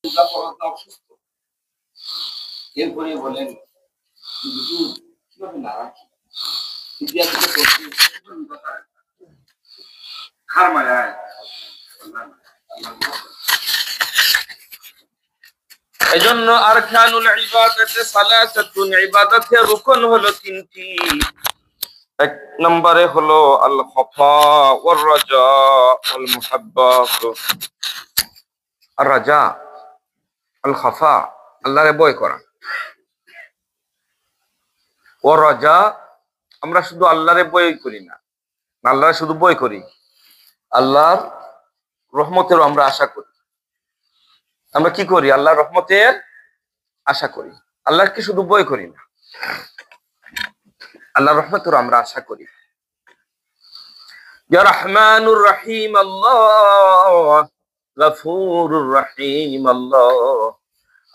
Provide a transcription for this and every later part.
অসুস্থ, এরপরে বলেন কিভাবে না রাখি এজন্য আরকানুল ইবাদাতে সালাসাতুন, ইবাদতের রুকন হলো তিনটি। এক নম্বরে হলো আল খাফা ওয়ার রাজা ওয়াল মুহাব্বাত। আর রাজা, আল খাফা আল্লাহরে ভয় করা, ওয়ার রাজা আমরা শুধু আল্লাহরে ভয় করি না, আল্লাহরে শুধু ভয় করি, আল্লাহর রহমতেরও আমরা আশা করি। আমরা কি করি? আল্লাহর রহমতের আশা করি, আল্লাহকে শুধু ভয় করি না, আল্লাহর রহমতেরও আমরা আশা করি। ইয়া রহমানুর রহিম আল্লাহ, গফুরুর রহিম আল্লাহ।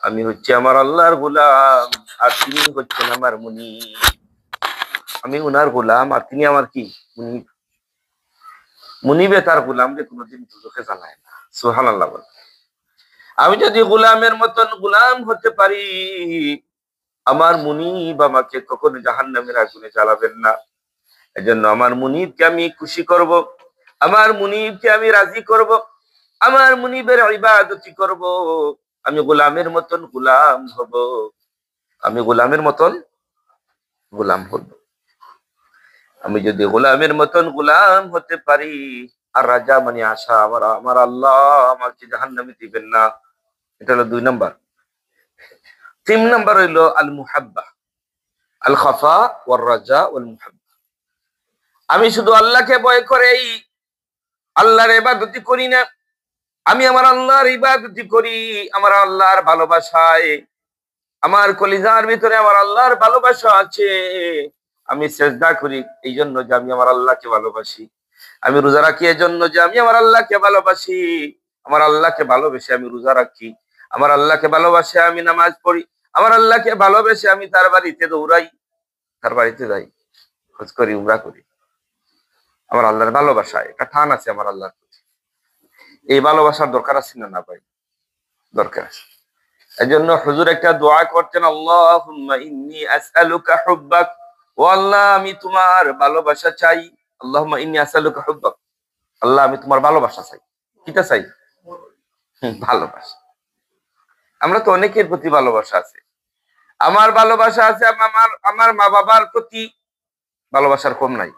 আমি হচ্ছে আমার আল্লাহর গোলাম, আর তিনি হচ্ছেন আমার মুনিব। আমি উনার গোলাম, আর তিনি আমার কি? মুনিব। মুনিবে তার গোলামকে কোনোদিন দুজখে জ্বালায় না। সুবহানাল্লাহ। আমি যদি গোলামের মতন গোলাম হতে পারি, আমার মুনিব আমাকে কখনো জাহান্নামের আগুনে জ্বালাবেন না। এজন্য আমার মুনিবকে আমি খুশি করব, আমার মুনিবকে আমি রাজি করব, আমার মুনিবের ইবাদতি করব। আমি গোলামের মতন গোলাম হব, আমি গোলামের মতন গোলাম হব। আমি যদি গোলামের মতন গোলাম হতে পারি, আর রাজা মানে আশা, আমার আল্লাহ আমাকে জাহান্নামে দিবেন না। এটা হলো 2 নাম্বার। 3 নাম্বার হইলো আল মুহাব্বা, আল খাফা ওয়ার রাজা ওয়াল মুহাব্বা। আমি শুধু আল্লাহকে ভয় করেই আল্লাহর ইবাদতি করি না, আমি আমার আল্লাহর ইবাদতি করি আমার আল্লাহর ভালোবাসায়। আমার কলিজার ভিতরে আমার আল্লাহর ভালোবাসা আছে। আমি সেজদা করি এই জন্য যে আমি আমার আল্লাহকে ভালোবাসি। আমি রোজা রাখি এই জন্য যে আমি আমার আল্লাহকে ভালোবাসি। আমার আল্লাহকে ভালোবেসে আমি রোজা রাখি, আমার আল্লাহকে ভালোবাসে আমি নামাজ পড়ি, আমার আল্লাহকে ভালোবেসে আমি তার বাড়িতে দৌড়াই, তার বাড়িতে যাই, খোঁজ করি, উমরা করি। আমার আল্লাহর ভালোবাসা, একটা টান আছে আমার আল্লাহর প্রতি। এই ভালোবাসার দরকার আছে না? না ভাই, দরকার আছে। এই জন্য হুজুর একটা দোয়া করতেন, আল্লাহুম্মা ইন্নী আসআলুকা হুব্বাক। ও আল্লাহ, আমি তোমার ভালোবাসা চাই। আল্লাহুম্মা ইন্নী আসআলুকা হুব্বাক, আল্লাহ আমি তোমার ভালোবাসা চাই। কিটা চাই? ভালোবাসা। আমরা তো অনেকের প্রতি ভালোবাসা আছে। আমার ভালোবাসা আছে আমার মা বাবার প্রতি, ভালোবাসার কম নাই।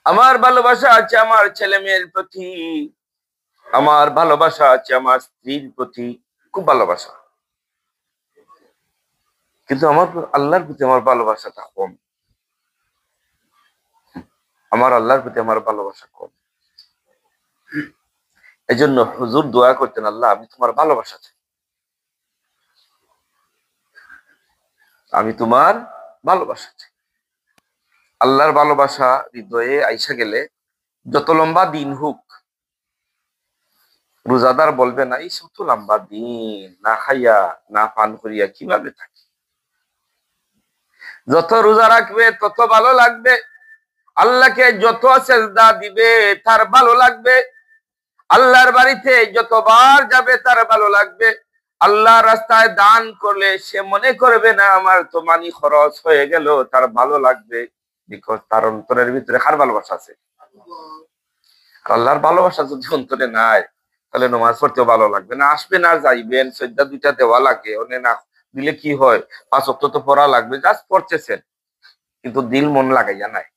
আমার ভালোবাসা আছে আমার ছেলে মেয়ের প্রতি, আমার ভালোবাসা আছে আমার স্ত্রীর প্রতি, খুব ভালোবাসা। কিন্তু আমার আল্লাহর প্রতি আমার ভালোবাসাটা কম। আমার আল্লাহর প্রতি আমার ভালোবাসা কম। এই জন্য হুজুর দোয়া করতেন, আল্লাহ আমি তোমার ভালোবাসা চাই, আমি তোমার ভালোবাসা চাই। আল্লাহর ভালোবাসা হৃদয়ে আইসা গেলে যত লম্বা দিন হোক, রোজাদার বলবে না এই শত লম্বা দিন না খাইয়া না পান করিয়া কিভাবে থাকে। যত রোজা রাখবে তত ভালো লাগবে, আল্লাহকে যত সেজদা দিবে তার ভালো লাগবে, আল্লাহর বাড়িতে যতবার যাবে তার ভালো লাগবে। আল্লাহ রাস্তায় দান করলে সে মনে করবে না আমার তো মানি খরচ হয়ে গেল, তার ভালো লাগবে। বিকজ তার অন্তরের ভিতরে কার ভালোবাসা আছে? আল্লাহর ভালোবাসা যদি অন্তরে নাই, তাহলে নামাজ পড়তেও ভালো লাগবে না। আসবে না, যাইবেন, সজ্জা 2টা দেওয়া লাগে, অনে না দিলে কি হয়, 5 ওয়াক্ত তো পড়া লাগবে, জাস্ট পড়তেছেন, কিন্তু দিল মন লাগাইয়া নাই।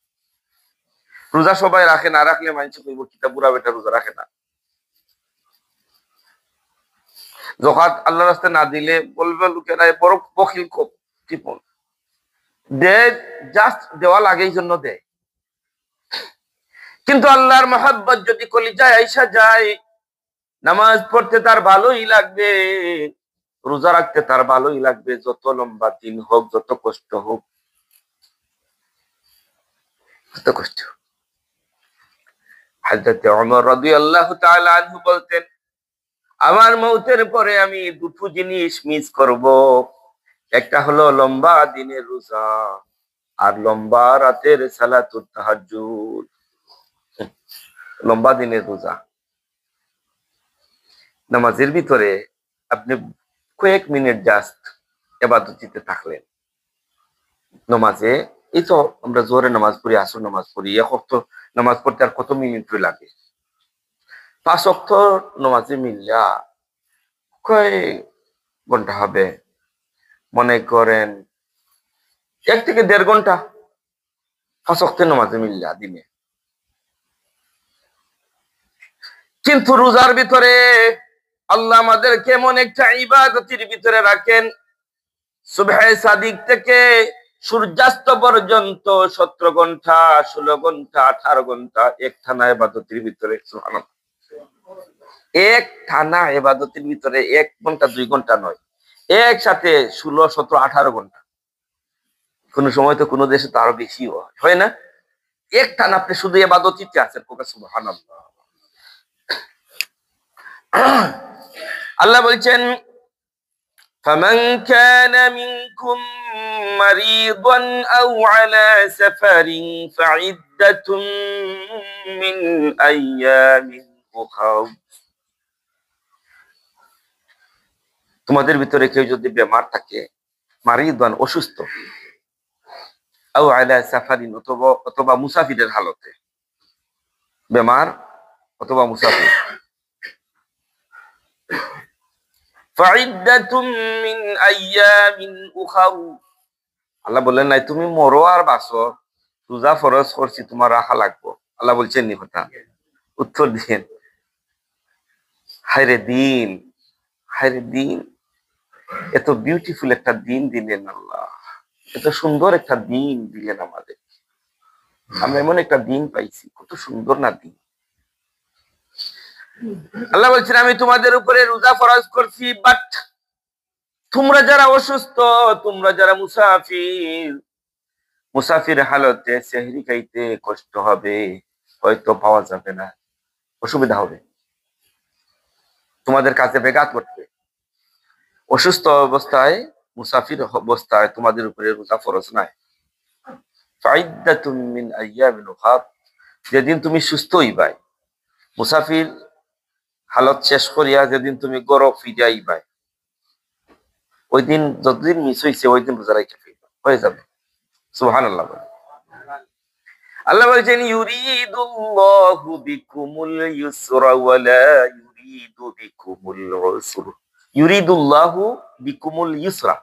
রোজা সবাই রাখে না, রাখলে মানুষ কইব কিতা বুড়া বেটা রোজা রাখে না। যাকাত আল্লাহর রাস্তায় না দিলে বলবে লোকেরা বড় বখিল, খুব কৃপণ। দে, জাস্ট দেওয়া লাগে এই জন্য দেয়। কিন্তু আল্লাহর মহব্বত যদি কলিজায় আইসা যায়, নামাজ পড়তে তার ভালোই লাগবে, রোজা রাখতে তার ভালোই লাগবে, যত লম্বা দিন হোক, যত কষ্ট হোক, যত কষ্ট। হযরত ওমর রাদিয়াল্লাহু তাআলা আনহু বলতেন, আমার মউতের পরে আমি 2টো জিনিস মিস করব। একটা হলো লম্বা দিনের রোজা, আর লম্বা রাতের সালাতুত তাহাজ্জুদ। লম্বা দিনের রোজা, নামাজের ভিতরে আপনি কয়েক মিনিট জাস্ট ইবাদতিতে থাকলেন। নামাজে এই তো আমরা জোহরে নামাজ পড়ি, আসর নামাজ পড়ি, এক ওয়াক্ত নামাজ পড়তে আর কত মিনিট লাগে? 5 ওয়াক্ত নামাজে মিল্লা কয় ঘন্টা হবে? মনে করেন 1 থেকে 1.5 ঘন্টা 5 ওয়াক্তের নামাজে মিল্লা দিনে। কিন্তু রোজার ভিতরে আল্লাহ আমাদের কেমন একটা ইবাদতের ভিতরে রাখেন। সুবহে সাদিক থেকে সূর্যাস্ত পর্যন্ত 17 ঘন্টা, 16 ঘন্টা, 18 ঘন্টা এক টানা ইবাদতের ভিতরে। সুবহানাল্লাহ। এক টানা ইবাদতের ভিতরে 1 ঘন্টা 2 ঘন্টা নয়, একসাথে 16, 17, 18 ঘন্টা। কোন সময় তো কোন দেশে তো আরো বেশি হয় না? এক টানা আপনি শুধু ইবাদতিতে আছেন। সুবহানাল্লাহ। আল্লাহ বলছেন, فمن كان منكم مريضا أو على سفر فعدة من أيام أخر। তোমাদের ভিতরে কেউ যদি বেমার থাকে, মারিদান অসুস্থ, আও আলা সাফারিন অথবা মুসাফিরের হালতে, বেমার অথবা মুসাফির, ফাইদ্দাতুম মিন আইয়ামিন উখার। আল্লাহ বললেন নাই তুমি মরো আর বাঁচো, রোজা ফরজ করছি তোমার রাখা লাগবো। আল্লাহ বলছেন নি কথা? উত্তর দিন, হায়রে দিন, হায়রে দিন, এত বিউটিফুল একটা দিন দিলেন আল্লাহ, এত সুন্দর একটা দিন দিলেন আমাদের। আমরা এমন একটা দিন পাইছি, কত সুন্দর না দিন। আল্লাহ বলছেন আমি তোমাদের উপরে রোজা ফরজ করছি, বাট তোমরা যারা অসুস্থ, তোমরা যারা মুসাফির, মুসাফির হালতে সেহরি খাইতে কষ্ট হবে, হয়তো পাওয়া যাবে না, অসুবিধা হবে, তোমাদের কাছে বেঘাত করবে। অসুস্থ অবস্থায়, মুসাফির অবস্থায় তোমাদের উপরে রোজা ফরজ নাই। ফাইদ্দাতুম মিন আইয়ামিন উখার, যেদিন তুমি সুস্থ হইবাই, মুসাফির হালত শেষ করিয়া যেদিন তুমি গরব ফিরে আইবাই, ওই দিন যতদিন মিস হইছে ওই দিন রোজা রাখা হয়ে যাবে। সুবহানাল্লাহ। আল্লাহ বলছেন ইউরিদুল্লাহু বিকুমুল ইউসরা ওয়া লা ইউরিদু বিকুমুল উসর। ইউরিদুল্লাহু বিকুমুল ইউসরা,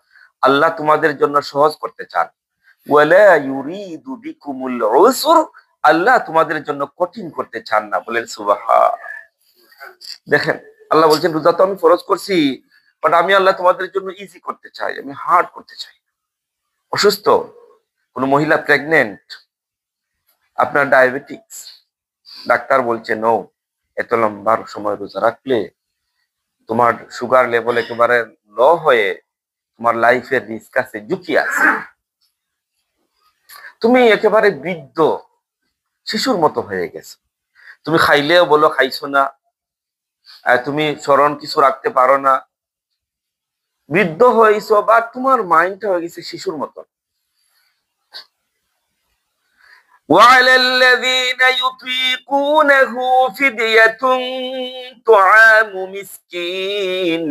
আল্লাহ তোমাদের জন্য সহজ করতে চান। ওয়া লা ইউরিদু বিকুমুল উসর, আল্লাহ তোমাদের জন্য কঠিন করতে চান না। বলেন সুবহান। দেখেন আল্লাহ বলছেন রোজা তো আমি ফরজ করছি, বাট আমি আল্লাহ তোমাদের জন্য ইজি করতে চাই, আমি হার্ড করতে চাই। অসুস্থ কোন মহিলা, প্রেগনেন্ট, আপনার ডায়াবেটিক্স, ডাক্তার বলছে নো, এত লম্বা সময় রোজা রাখলে তোমার সুগার লেভেল একেবারে লো হয়ে তোমার লাইফের রিস্ক আছে, ঝুঁকি আছে, তুমি একেবারে বৃদ্ধ শিশুর মতো হয়ে গেছো, তুমি খাইলেও বলো খাইছো না, তুমি স্মরণ কিছু রাখতে পারো না, বৃদ্ধ হয়েছো, বা তোমার মাইন্ডটা হয়ে গেছে শিশুর মতো। وعلى الذين يطيقونه فدية طعام مسكين।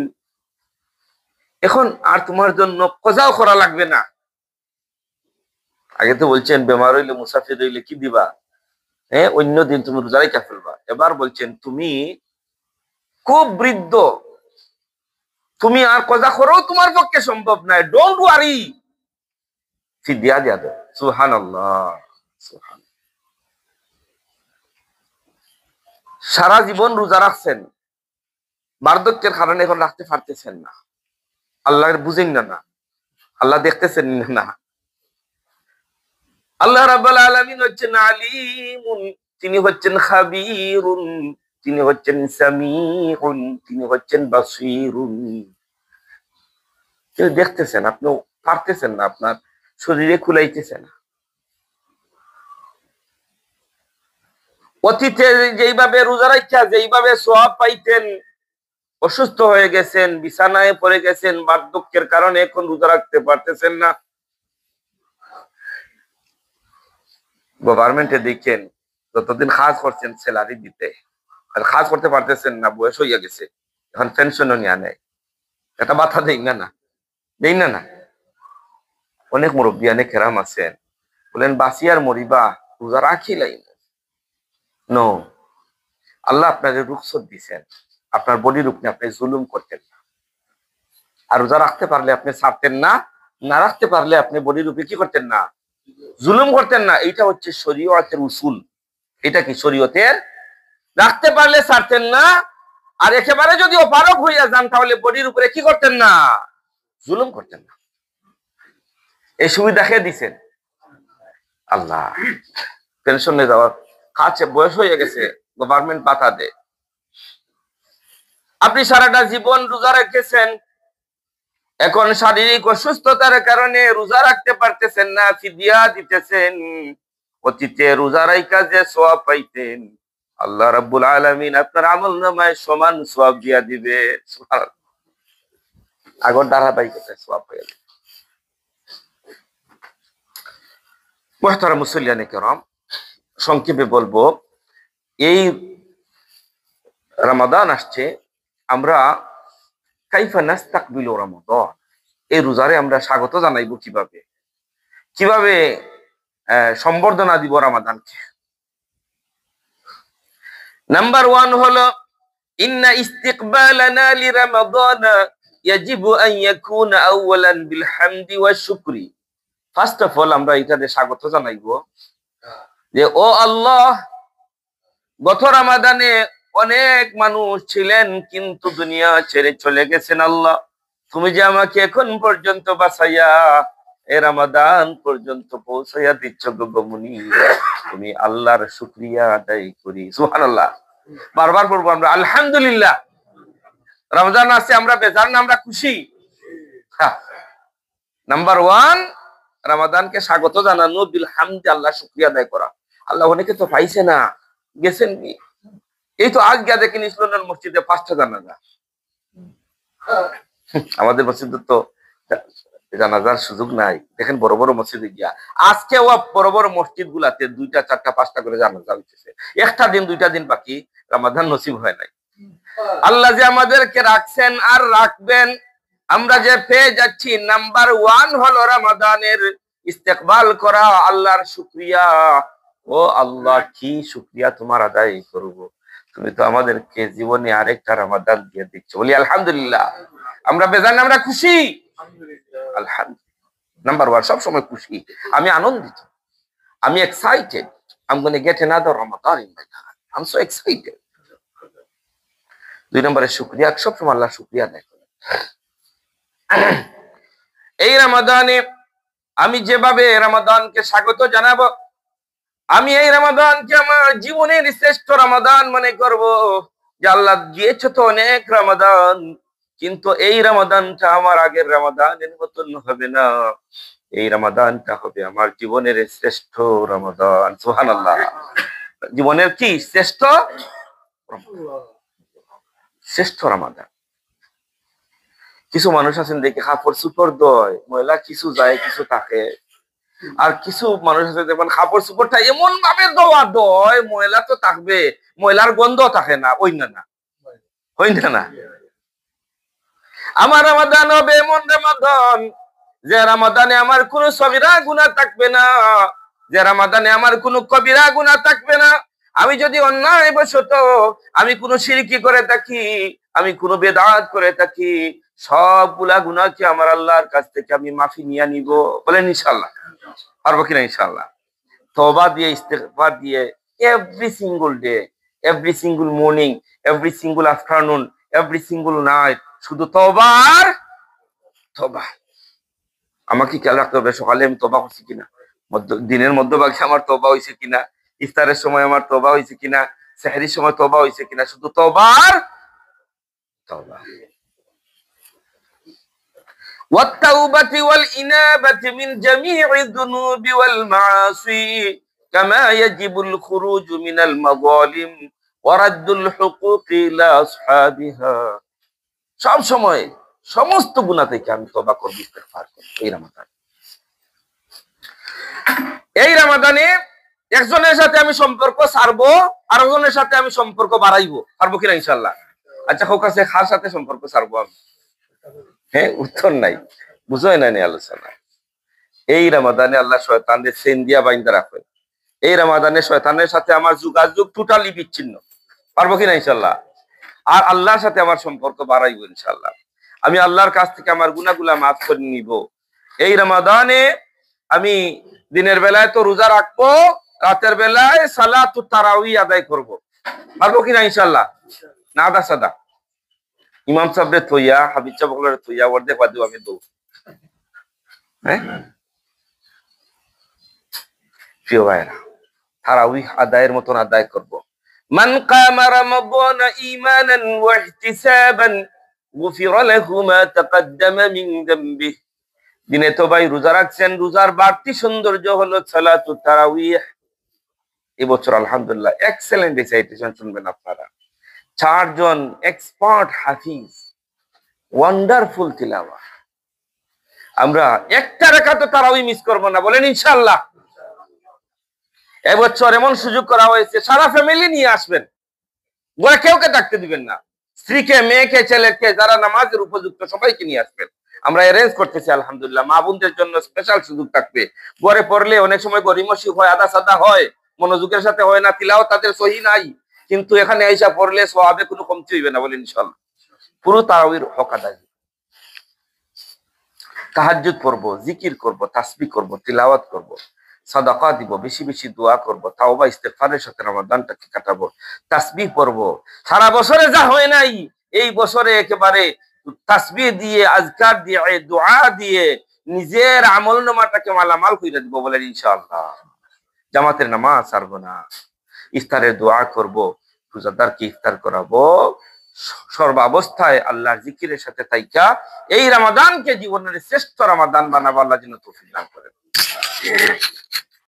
এখন আর তোমার জন্য কজাও করা লাগবে না। আগে তো বলছেন বেমার হইলে, মুসাফির হইলে কি দিবা, অন্য দিন তুমি রোজা রাখা ফেলবা। এবার বলছেন তুমি খুব বৃদ্ধ, তুমি আর কজা করাও তোমার পক্ষে সম্ভব নয়, ডোন্ট ওয়ারি, ফিদিয়া দিয়া দাও। সুবহানাল্লাহ। সারা জীবন রোজা রাখছেন, বার্ধক্যের কারণে এখন রাখতে পারতেছেন না, আল্লাহ বুঝেন না, আল্লাহ দেখতেছেন না। আল্লাহ রাব্বুল আলামিন হচ্ছেন আলিমুন, তিনি হচ্ছেন খাবীরুন, তিনি হচ্ছেন সামিউন, তিনি হচ্ছেন বাসীরুন। তিনি দেখতেছেন, আপনি পারতেছেন না, আপনার শরীরে কুলাইতেছে না। অতীতে যেইভাবে রোজা রাখা যেইভাবে সওয়াব পাইতেন, অসুস্থ হয়ে গেছেন, বিছানায় পড়ে গেছেন, বার্ধক্যের কারণে এখন রোজা রাখতে পারতেছেন না। গভর্নমেন্টে দেখেন যতদিন কাজ করছেন স্যালারি দিতে, আর কাজ করতে পারতেছেন না, বয়স হইয়া গেছে, এখন পেনশনও নিয়ে নেয়, এটা বাধা দেই না, দেই না। অনেক মুরব্বী অনেক কেরাম আছেন বলেন বাঁচিয়ার মরিবা রোজা রাখিলাই নো। আল্লাহ আপনাকে রুখসত দিচ্ছেন, আপনার বডির উপরে আপনি জুলুম করতেন না, আর রোজা রাখতে পারলে আপনি ছাড়তেন না, না রাখতে পারলে আপনি বডির উপরে কি করতেন না, জুলুম করতেন না। এইটা হচ্ছে শরীয়তের উসুল। এটা কি শরীয়তের? রাখতে পারলে ছাড়তেন না, আর একেবারে যদি অপারগ হইয়া যান তাহলে বডির উপরে কি করতেন না, জুলুম করতেন না। এই সুবিধা খেয়ে দিচ্ছেন আল্লাহ। পেনশনে যাওয়ার কাছে বয়স হয়ে গেছে, গভর্নমেন্ট পাতা দেয়। আপনি সারাটা জীবন রোজা রেখেছেন, এখন শারীরিক অসুস্থতার কারণে রোজা রাখতে পারতেছেন না, ফিদিয়া দিতেছেন। অতীতে রোজা রাইখা যে সওয়াব পাইতেন আল্লাহ রাব্বুল আলামিন আপনার আমলনামায় সমান সওয়াব দিয়া দিবে। সুবহানাল্লাহ। আগর ধারাবাহিকতা সওয়াব পাইয়া দিবে। মুহতারাম মুসল্লিয়ানে কেরাম, সংক্ষেপে বলবো, এই রমাদান আসছে, আমরা কাইফা নাস্তাকবিলু রমাদান, এই রোজারে আমরা স্বাগত জানাইব কিভাবে, কিভাবে সম্বর্ধনা দিব রমাদানকে। নাম্বার 1 হলো ইন্না ইস্তিকবালানা লিরমাদান ইয়াজিবু আন ইয়াকুনা আওয়ালান বিল হামদি ওয়াশ শুকরি। ফার্স্ট অফ অল আমরা এটাতে স্বাগত জানাইব যে ও আল্লাহ, গত রমাদানে অনেক মানুষ ছিলেন কিন্তু দুনিয়া ছেড়ে চলে গেছেন। আল্লাহ, তুমি যে আমাকে এখন পর্যন্ত বাঁচাইয়া এই রমাদান পর্যন্ত পৌঁছাইয়া দিচ্ছ গগমুনি, তুমি আল্লাহর শুকরিয়া আদায় করি। সুবহানাল্লাহ। বারবার বলবো আমরা আলহামদুলিল্লাহ। রমজান আছে, আমরা বেজার না, আমরা খুশি। নাম্বার 1 রমাদানকে স্বাগত জানানো, বিল হামদি, আল্লাহ শুকরিয়া আদায় করা। আল্লাহ অনেকে তো পাইছে না, গেছেন কি, এই তো আজ গিয়া দেখেন ইসলামের মসজিদে 5টা জানাজা। আমাদের মসজিদে তো জানাজার সুযোগ নাই, দেখেন বড় বড় মসজিদে গিয়া আজকেও বড় বড় মসজিদ গুলাতে 2টা 4টা 5টা করে জানাজা হইতেছে। একটা দিন 2টা দিন বাকি, রমাদান নসিব হয় নাই। আল্লাহ যে আমাদেরকে রাখছেন আর রাখবেন, আমরা যে পেয়ে যাচ্ছি, নাম্বার 1 হলো রমাদানের ইস্তেকবাল করা, আল্লাহর শুকরিয়া। ও আল্লাহ, কি শুকরিয়া তোমার আদায় করব, তুমি তো আমাদেরকে জীবনে আরেকটা রমাদান দিয়ে দিচ্ছ। বলি আলহামদুলিল্লাহ। আমরা বেজান, আমরা খুশি আলহামদুলিল্লাহ। নাম্বার 1 সব সময় খুশি, আমি আনন্দিত, আমি excited, I'm going to get another Ramadan in my life, I'm so excited। 2 নম্বরে শুকরিয়া, সব সময় আল্লাহর শুকরিয়া আদায় করেন। এই রমাদানে আমি যেভাবে রমাদানকে স্বাগত জানাবো, আমি এই রমাদানকে আমার জীবনের শ্রেষ্ঠ রমাদান মনে করব। যে আল্লাহ দিয়েছ তো অনেক রমাদান, কিন্তু এই রমাদানটা আমার আগের রমাদানের মতন হবে না, এই রমাদানটা হবে আমার জীবনের শ্রেষ্ঠ রমাদান। সুবহানাল্লাহ। জীবনের কি শ্রেষ্ঠ? শ্রেষ্ঠ রমাদান। কিছু মানুষ আছেন দেখে কাপড় চুপড় দয়, ময়লা কিছু যায় কিছু থাকে, আর কিছু মানুষ আছে দেখবেন কাপড় চুপড়টা এমন ভাবে দেওয়া দয়, ময়লা তো থাকবে, ময়লার গন্ধ থাকে না, ওই না হই না। আমার রমাদান হবে এমন রমাদান যে রমাদানে আমার কোনো সগীরা গুনাহ থাকবে না, যে রমাদানে আমার কোনো কবিরা গুনাহ থাকবে না। আমি যদি অন্যায় বশত আমি কোনো শিরকি করে থাকি, আমি কোনো বেদাত করে থাকি, সবগুলা গুনাহকে আমার আল্লাহর কাছ থেকে আমি মাফি নিয়ে নিব। বলেন ইনশাআল্লাহ। পারবো কিনা ইনশাআল্লাহ? তওবা দিয়ে, ইস্তেগফার দিয়ে, every single day, every single morning, every single afternoon, every single night, শুধু তওবা আর তওবা। আমাকে খেয়াল রাখতে হবে সকালে আমি তওবা করছি কিনা, দিনের মধ্যভাগে আমার তওবা হয়েছে কিনা, ইফতারের সময় আমার তওবা হয়েছে কিনা, সেহরির সময় তওবা হয়েছে কিনা, শুধু তওবা আর তওবা। والتوبة والإنابة من جميع الذنوب والمعاصي كما يجب الخروج من المظالم ورد الحقوق إلى أصحابها। সব সময় সমস্ত গুনাহ থেকে আমি তওবা করব, ইস্তেগফার করব এই রমাদানে। এই রমাদানে একজনের সাথে আমি সম্পর্ক ছাড়বো, আরেকজনের সাথে আমি সম্পর্ক বাড়াইবো। পারবো কিনা ইনশাআল্লাহ? আচ্ছা হোক আছে কার সাথে সম্পর্ক ছাড়বো আমি? হ্যাঁ, উত্তর নাই, বুঝোই নাই আলোচনা। এই রমাদানে আল্লাহ শয়তানদের সেন দিয়া বাইন্দা রাখবেন। এই রমাদানে শয়তানের সাথে আমার যোগাযোগ টোটালি বিচ্ছিন্ন, পারবো কিনা ইনশাল্লাহ। আর আল্লাহর সাথে আমার সম্পর্ক বাড়াইবো ইনশাল্লাহ। আমি আল্লাহর কাছ থেকে আমার গুনাহগুলা মাফ করে নিব। এই রমাদানে আমি দিনের বেলায় তো রোজা রাখবো, রাতের বেলায় সালাতুত তারাউই আদায় করব। পারবো কিনা ইনশাল্লাহ? না আদা সাদা ইমাম সাহেবরে থইয়া হাবিব সাহেব থইয়া অর্ধেক বাদু আমি দৌ। হ্যাঁ প্রিয় ভাইরা, তারাউই আদায়ের মতন আদায় করব। মান কামা রমাদান ঈমানান ওয়া ইহতিসাবান গুফিরা লাহু মা তাকদ্দামা মিন যামবিহি। দিনে তো ভাই রোজা রাখছেন, রোজার বাড়তি সৌন্দর্য হলো সালাতুত তারাউইহ। এবছর আলহামদুলিল্লাহ এক্সেলেন্ট রিসাইটেশন শুনবেন আপনারা। 4 জন এক্সপার্ট হাফিজ, ওয়ান্ডারফুল তিলাওয়াত। আমরা একটা রাকাত তারাউই মিস করব না, বলেন ইনশাআল্লাহ। এবছর এমন সুযোগ করা হয়েছে, সারা ফ্যামিলি নিয়ে আসবেন, ঘরে কেউকে থাকতে দিবেন না। স্ত্রীকে, মেয়েকে, ছেলেকে, যারা নামাজের উপযুক্ত সবাইকে নিয়ে আসবেন। আমরা অ্যারেঞ্জ করতেছি আলহামদুলিল্লাহ। মা বোনদের জন্য স্পেশাল সুযোগ থাকবে। ঘরে পড়লে অনেক সময় গরিমসি হয়, আদা সাদা হয়, মনোযোগের সাথে হয় না, তিলাও তাদের সহি নাই, কিন্তু এখানে আইসা পড়লে সওয়াবে কোনো কমতি হইবে না, বলেন ইনশাআল্লাহ। পুরো তারাবির হক আদায়। তাহাজ্জুদ পড়ব, জিকির করব, তাসবিহ করব, তিলাওয়াত করব, সাদাকা দিব, বেশি বেশি দোয়া করব, তাওবা ইস্তেগফারের সাথে রমাদানটাকে কাটাবো, তাসবিহ পড়ব। সারা বছরে যা হয় নাই, এই বছরে একেবারে তাসবিহ দিয়ে, আজকার দিয়ে, দোয়া দিয়ে নিজের আমলনামাটাকে মালামাল কইরা দিব, বলেন ইনশাআল্লাহ। জামাতের নামাজ ছাড়বো না, ইফতারের দোয়া করব, রোজাদারকে ইফতার করাবো। সর্বাবস্থায় আল্লাহর জিকিরের সাথে থাইকা এই রমাদানকে জীবনের শ্রেষ্ঠ রমাদান বানাবো। আল্লাহ যেন তৌফিক দান করেন।